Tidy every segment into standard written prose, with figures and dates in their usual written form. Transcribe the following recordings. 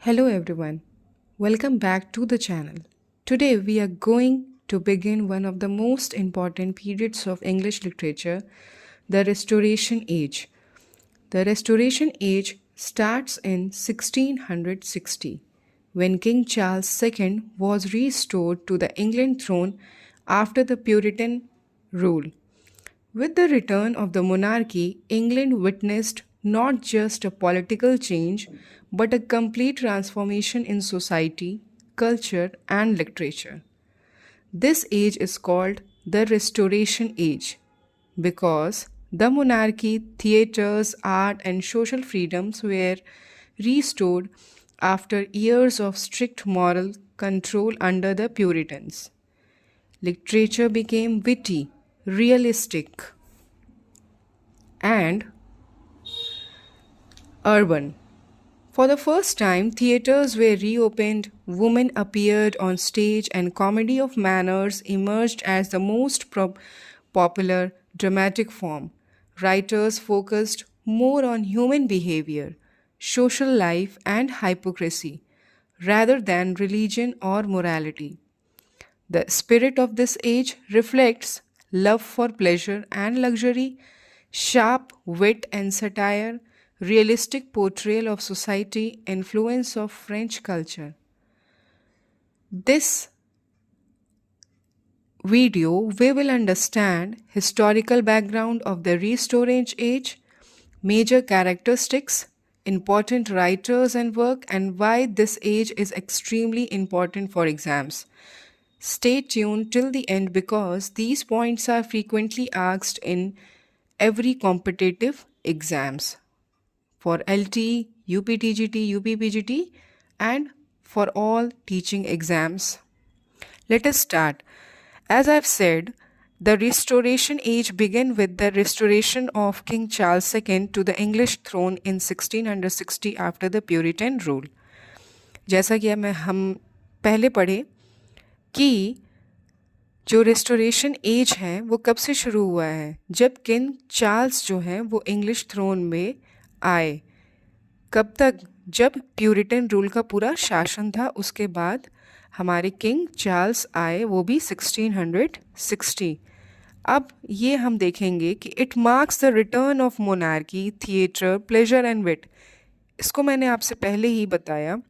Hello everyone, welcome back to the channel. Today we are going to begin one of the most important periods of English literature, the Restoration Age. The Restoration Age starts in 1660 when King Charles II was restored to the England throne after the Puritan rule. With the return of the monarchy, England witnessed not just a political change, but a complete transformation in society, culture, and literature. This age is called the Restoration Age because the monarchy, theatres, art, and social freedoms were restored after years of strict moral control under the Puritans. Literature became witty, realistic, and urban. For the first time, theatres were reopened, women appeared on stage, and comedy of manners emerged as the most popular dramatic form. Writers focused more on human behavior, social life, and hypocrisy rather than religion or morality. The spirit of this age reflects love for pleasure and luxury, sharp wit and satire, realistic portrayal of society, influence of French culture. This video we will understand historical background of the Restoration Age, major characteristics, important writers and work, and why this age is extremely important for exams. Stay tuned till the end because these points are frequently asked in every competitive exams for LT, UPTGT, UPPGT, and for all teaching exams. Let us start. As I've said, the Restoration Age began with the restoration of King Charles II to the English throne in 1660 after the Puritan rule. जैसा कि हम पहले पढ़े कि जो restoration age है वो कब से शुरू हुआ है, जब किंग चार्ल्स जो है वो इंग्लिश थ्रोन में आए. कब तक? जब प्यूरिटन रूल का पूरा शासन था, उसके बाद हमारे किंग चार्ल्स आए, वो भी 1660. अब ये हम देखेंगे कि it marks the return of monarchy, theatre, pleasure and wit. इसको मैंने आपसे पहले ही बताया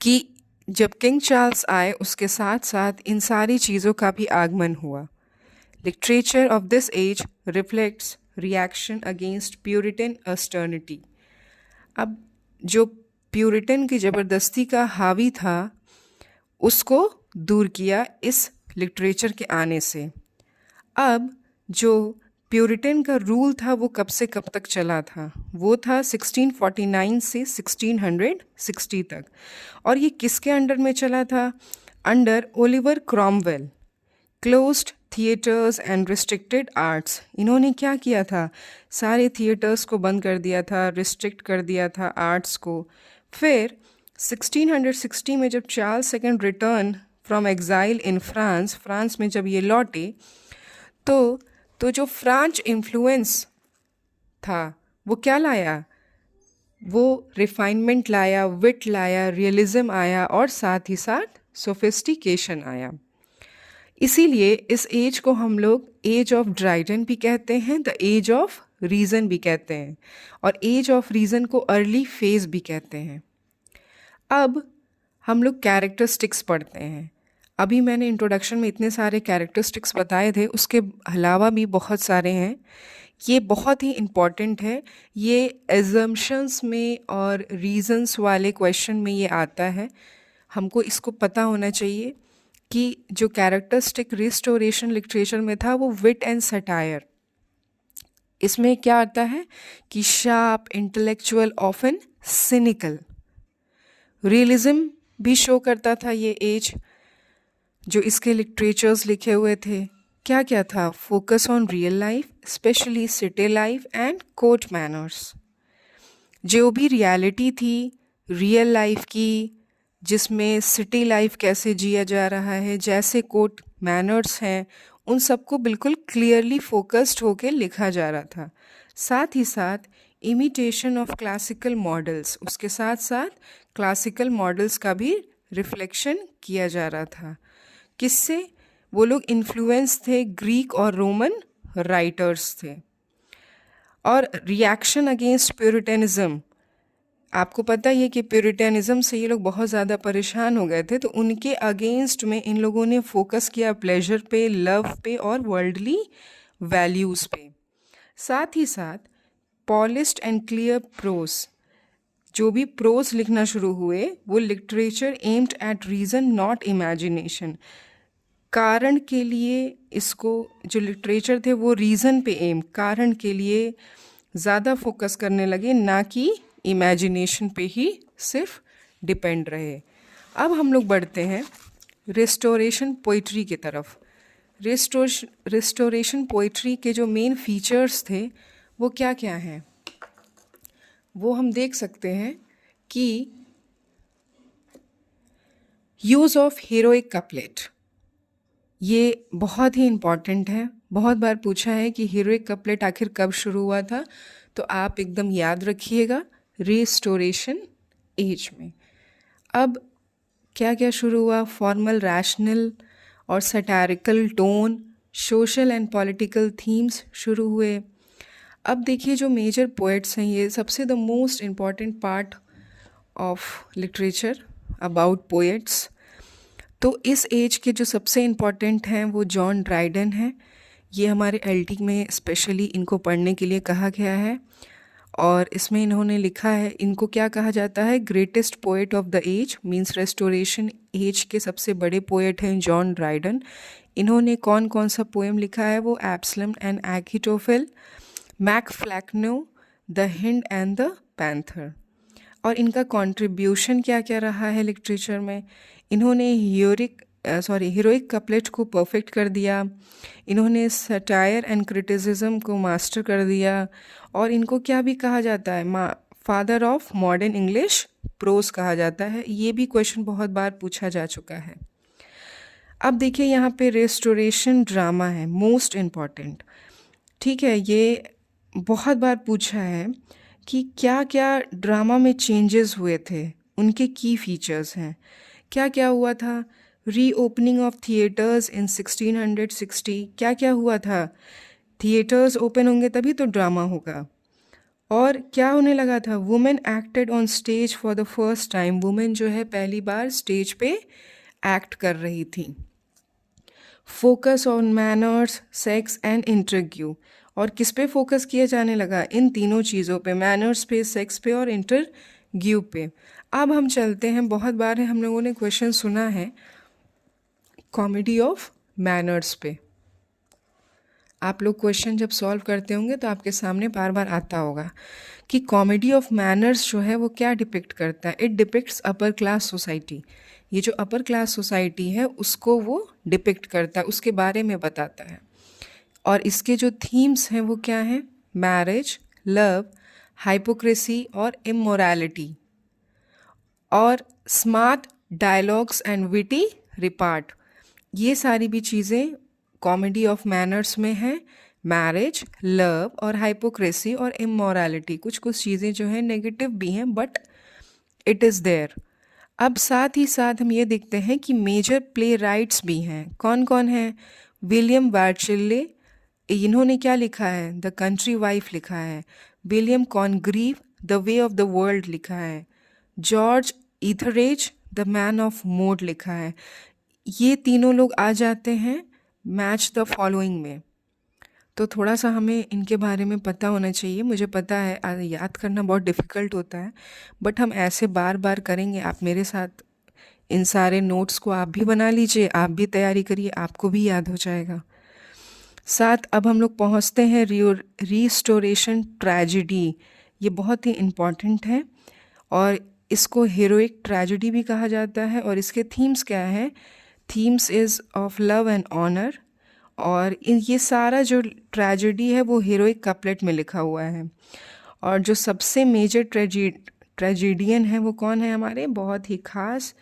कि जब किंग चार्ल्स आए उसके साथ साथ इन सारी चीज़ों का भी आगमन हुआ. Literature of this age reflects reaction against puritan austerity. अब जो प्यूरिटन की ज़बरदस्ती का हावी था उसको दूर किया इस लिटरेचर के आने से. अब जो प्यूरिटन का रूल था वो कब से कब तक चला था? वो था 1649 से 1660 तक. और ये किसके अंडर में चला था? Under Oliver Cromwell. Closed theatres and restricted arts. इन्होंने क्या किया था? सारे थिएटर्स को बंद कर दिया था, रिस्ट्रिक्ट कर दिया था आर्ट्स को. फिर 1660 में जब Charles second return from exile in France में जब ये लौटे तो जो फ्रेंच इन्फ्लुएंस था वो क्या लाया? वो रिफाइनमेंट लाया, विट लाया, रियलिज्म आया और साथ ही साथ सोफिस्टिकेशन आया. इसीलिए इस एज को हम लोग एज ऑफ ड्राइडन भी कहते हैं, द एज ऑफ रीज़न भी कहते हैं, और एज ऑफ रीज़न को अर्ली फेज भी कहते हैं. अब हम लोग कैरेक्टरिस्टिक्स पढ़ते हैं. अभी मैंने इंट्रोडक्शन में इतने सारे कैरेक्टरिस्टिक्स बताए थे, उसके अलावा भी बहुत सारे हैं. ये बहुत ही इम्पॉर्टेंट है. ये एजम्पशंस में और रीजंस वाले क्वेश्चन में ये आता है. हमको इसको पता होना चाहिए कि जो कैरेक्टरिस्टिक रिस्टोरेशन लिटरेचर में था वो विट एंड सटायर. इसमें क्या आता है कि sharp, intellectual, often cynical. Realism भी शो करता था ये एज. जो इसके लिटरेचर्स लिखे हुए थे क्या क्या था? Focus on real life, specially city life and court manners. जो भी रियलिटी थी रियल लाइफ की, जिसमें सिटी लाइफ कैसे जिया जा रहा है, जैसे कोर्ट मैनर्स हैं, उन सबको बिल्कुल क्लियरली फोकस्ड होकर लिखा जा रहा था. साथ ही साथ इमिटेशन ऑफ क्लासिकल मॉडल्स, उसके साथ साथ क्लासिकल मॉडल्स का भी रिफ्लेक्शन किया जा रहा था। किससे? वो लोग इन्फ्लुएंस थे ग्रीक और रोमन राइटर्स थे। और रिएक्शन अगेंस्ट प्यूरिटनिज्म, आपको पता ही है कि प्यूरिटनिज्म से ये लोग बहुत ज़्यादा परेशान हो गए थे, तो उनके अगेंस्ट में इन लोगों ने फोकस किया प्लेजर पे, लव पे और वर्ल्डली वैल्यूज़ पे। साथ ही साथ पॉलिश्ड एंड क्लियर प्रोस, जो भी प्रोस लिखना शुरू हुए वो literature aimed at reason not imagination, कारण के लिए इसको, जो लिटरेचर थे वो रीज़न पे एम, कारण के लिए ज़्यादा फोकस करने लगे, ना कि इमेजिनेशन पे ही सिर्फ डिपेंड रहे। अब हम लोग बढ़ते हैं रिस्टोरेशन पोइट्री की तरफ। रिस्टोरेशन पोइट्री के जो मेन फीचर्स थे वो क्या क्या हैं, वो हम देख सकते हैं कि यूज़ ऑफ हीरोइक कपलेट, ये बहुत ही इम्पॉर्टेंट है। बहुत बार पूछा है कि हीरोइक कपलेट आखिर कब शुरू हुआ था, तो आप एकदम याद रखिएगा, रिस्टोरेशन एज में। अब क्या क्या शुरू हुआ? फॉर्मल, रैशनल और satirical tone, social and political themes शुरू हुए। अब देखिए जो मेजर पोएट्स हैं, ये सबसे the most important part of literature about poets. तो इस एज के जो सबसे इम्पॉर्टेंट हैं वो जॉन ड्राइडन हैं। ये हमारे एलटी में स्पेशली इनको पढ़ने के लिए कहा गया है, और इसमें इन्होंने लिखा है, इनको क्या कहा जाता है? Greatest poet of the age, means restoration age के सबसे बड़े पोएट हैं जॉन ड्राइडन। इन्होंने कौन कौन सा पोएम लिखा है? वो Absalom and Achitophel, Mac Flecknoe, the Hind and the Panther. और इनका कंट्रीब्यूशन क्या क्या रहा है लिटरेचर में? इन्होंने हीरोइक कपलेट को परफेक्ट कर दिया, इन्होंने सटायर एंड क्रिटिसिज्म को मास्टर कर दिया, और इनको क्या भी कहा जाता है? Father of modern English pros कहा जाता है। ये भी क्वेश्चन बहुत बार पूछा जा चुका है। अब देखिए यहाँ पे रेस्टोरेशन ड्रामा है, मोस्ट इम्पॉर्टेंट। ठीक है, ये बहुत बार पूछा है कि क्या क्या ड्रामा में चेंजेस हुए थे, उनके की फीचर्स हैं। क्या क्या हुआ था? रीओपनिंग ऑफ थिएटर्स इन 1660, क्या क्या हुआ था? थिएटर्स ओपन होंगे तभी तो ड्रामा होगा। और क्या होने लगा था? Women acted on stage for the first time, women जो है पहली बार स्टेज पे एक्ट कर रही थी। Focus on manners, sex and interview, और किस पे फोकस किया जाने लगा? इन तीनों चीज़ों पे, मैनर्स पे, सेक्स पे और इंटरव्यू पे। अब हम चलते हैं, बहुत बार हम लोगों ने क्वेश्चन सुना है कॉमेडी ऑफ मैनर्स पे। आप लोग क्वेश्चन जब सॉल्व करते होंगे तो आपके सामने बार बार आता होगा कि कॉमेडी ऑफ मैनर्स जो है वो क्या डिपिक्ट करता है? It depicts upper class society. ये जो अपर क्लास सोसाइटी है उसको वो डिपिक्ट करता है, उसके बारे में बताता है। और इसके जो थीम्स हैं वो क्या हैं? मैरिज, लव, हाइपोक्रेसी और इमोरलिटी, और smart dialogues and witty report. ये सारी भी चीज़ें कॉमेडी ऑफ मैनर्स में है। मैरिज, लव और हाइपोक्रेसी और इमोरलिटी, कुछ कुछ चीज़ें जो हैं नेगेटिव भी हैं, बट इट इज़ देयर। अब साथ ही साथ हम ये देखते हैं कि मेजर प्ले राइट्स भी हैं। कौन कौन हैं? विलियम वार्चिल्ले, इन्होंने क्या लिखा है? द कंट्री वाइफ लिखा है। William Congreve, the way of the world लिखा है। George Etherege, the man of mode लिखा है। ये तीनों लोग आ जाते हैं मैच द फॉलोइंग में। तो थोड़ा सा हमें इनके बारे में पता होना चाहिए। मुझे पता है याद करना बहुत डिफ़िकल्ट होता है, बट हम ऐसे बार बार करेंगे। आप मेरे साथ इन सारे नोट्स को आप भी बना लीजिए, आप भी तैयारी करिए, आपको भी याद हो जाएगा। साथ अब हम लोग पहुंचते हैं रिस्टोरेशन ट्रेजिडी। ये बहुत ही इम्पॉर्टेंट है, और इसको हीरोइक ट्रेजिडी भी कहा जाता है। और इसके थीम्स क्या हैं? Themes is of love and honour, और ये सारा जो ट्रेजिडी है वो हीरोइक कपलेट में लिखा हुआ है। और जो सबसे मेजर ट्रेजिडियन है वो कौन है? हमारे बहुत ही खास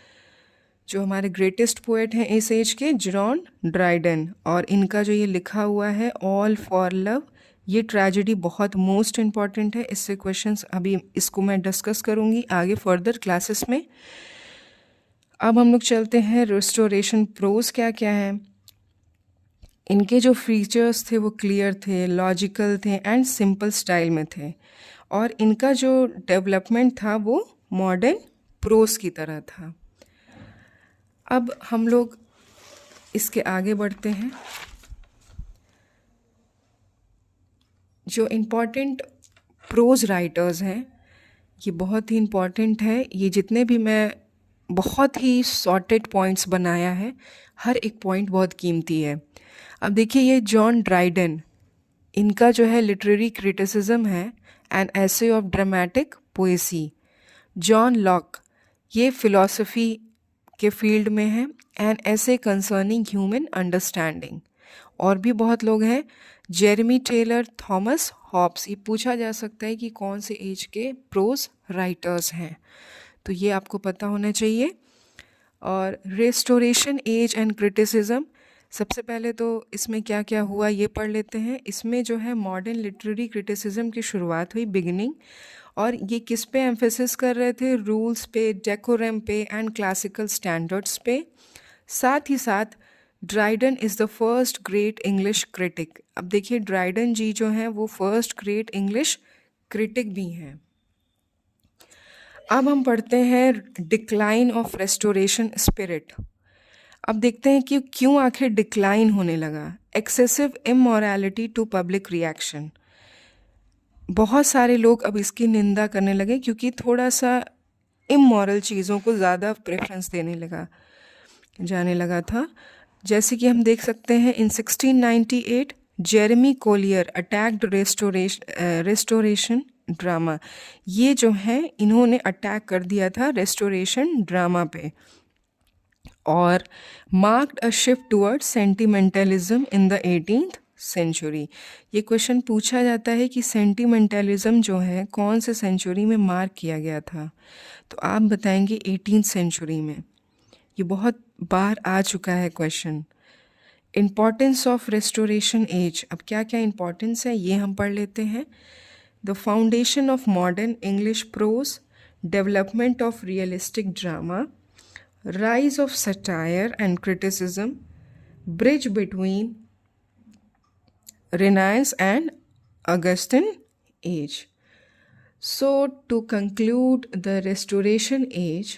जो हमारे ग्रेटेस्ट पोएट हैं इस एज के, जॉन ड्राइडन। और इनका जो ये लिखा हुआ है ऑल फॉर लव ये ट्रेजेडी बहुत मोस्ट इम्पॉर्टेंट है, इससे क्वेश्चंस अभी इसको मैं डिस्कस करूँगी आगे फर्दर क्लासेस में। अब हम लोग चलते हैं रिस्टोरेशन प्रोज क्या क्या है। इनके जो फीचर्स थे वो क्लियर थे, लॉजिकल थे एंड सिंपल स्टाइल में थे, और इनका जो डेवलपमेंट था वो मॉडर्न प्रोज की तरह था। अब हम लोग इसके आगे बढ़ते हैं। जो इम्पॉर्टेंट प्रोज राइटर्स हैं ये बहुत ही इम्पॉर्टेंट है। ये जितने भी मैं बहुत ही सॉर्टेड पॉइंट्स बनाया है, हर एक पॉइंट बहुत कीमती है। अब देखिए, ये जॉन ड्राइडन, इनका जो है लिटरेरी क्रिटिसिज्म है an essay of dramatic Poaceae. John Locke, ये फिलॉसफी के फील्ड में है, an essay concerning human understanding. और भी बहुत लोग हैं, जेरेमी टेलर, थॉमस हॉब्स। ये पूछा जा सकता है कि कौन से एज के प्रोज राइटर्स हैं, तो ये आपको पता होना चाहिए। और रेस्टोरेशन एज एंड क्रिटिसिज्म, सबसे पहले तो इसमें क्या क्या हुआ ये पढ़ लेते हैं। इसमें जो है मॉडर्न लिटरेरी क्रिटिसिज्म की शुरुआत हुई, बिगिनिंग, और ये किस पे एम्फेसिस कर रहे थे? रूल्स पे, डेकोरम पे एंड क्लासिकल स्टैंडर्ड्स पे। साथ ही साथ Dryden is the first great English critic. अब देखिए, ड्राइडन जी जो हैं वो फर्स्ट ग्रेट इंग्लिश क्रिटिक भी हैं। अब हम पढ़ते हैं डिक्लाइन ऑफ रेस्टोरेशन स्पिरिट। अब देखते हैं कि क्यों आखिर डिक्लाइन होने लगा। Excessive immorality to public reaction, बहुत सारे लोग अब इसकी निंदा करने लगे क्योंकि थोड़ा सा इमोरल चीज़ों को ज़्यादा प्रेफरेंस जाने लगा था। जैसे कि हम देख सकते हैं, इन 1698 Jeremy Collier attacked restoration drama. ये जो है इन्होंने अटैक कर दिया था रेस्टोरेशन ड्रामा पे, और marked a shift toward sentimentalism in the 18th century. ये क्वेश्चन पूछा जाता है कि सेंटिमेंटलिज्म जो है कौन से सेंचुरी में मार्क किया गया था, तो आप बताएंगे 18th सेंचुरी में। ये बहुत बार आ चुका है question. Importance of restoration age, अब क्या क्या इम्पॉर्टेंस है ये हम पढ़ लेते हैं। The foundation of modern English pros, development of realistic drama, rise of satire and criticism, bridge between Renaissance and Augustan age. So, to conclude, the Restoration age,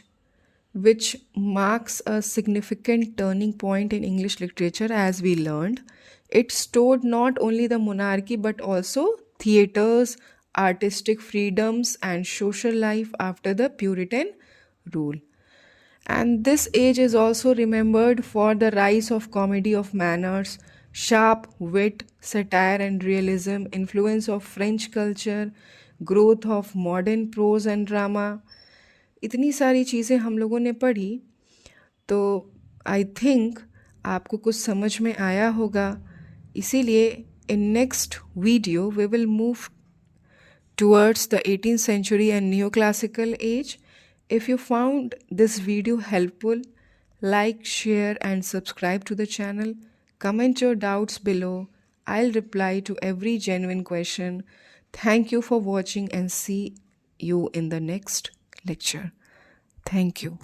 which marks a significant turning point in English literature, as we learned, it stored not only the monarchy but also theatres, artistic freedoms, and social life after the Puritan rule. And this age is also remembered for the rise of comedy of manners, sharp wit, satire and realism, influence of French culture, growth of modern prose and drama. इतनी सारी चीज़ें हम लोगों ने पढ़ी, तो I think आपको कुछ समझ में आया होगा। इसीलिए in next video we will move towards the 18th century and neoclassical age. If you found this video helpful, like, share and subscribe to the channel. Comment your doubts below. I'll reply to every genuine question. Thank you for watching and see you in the next lecture. Thank you.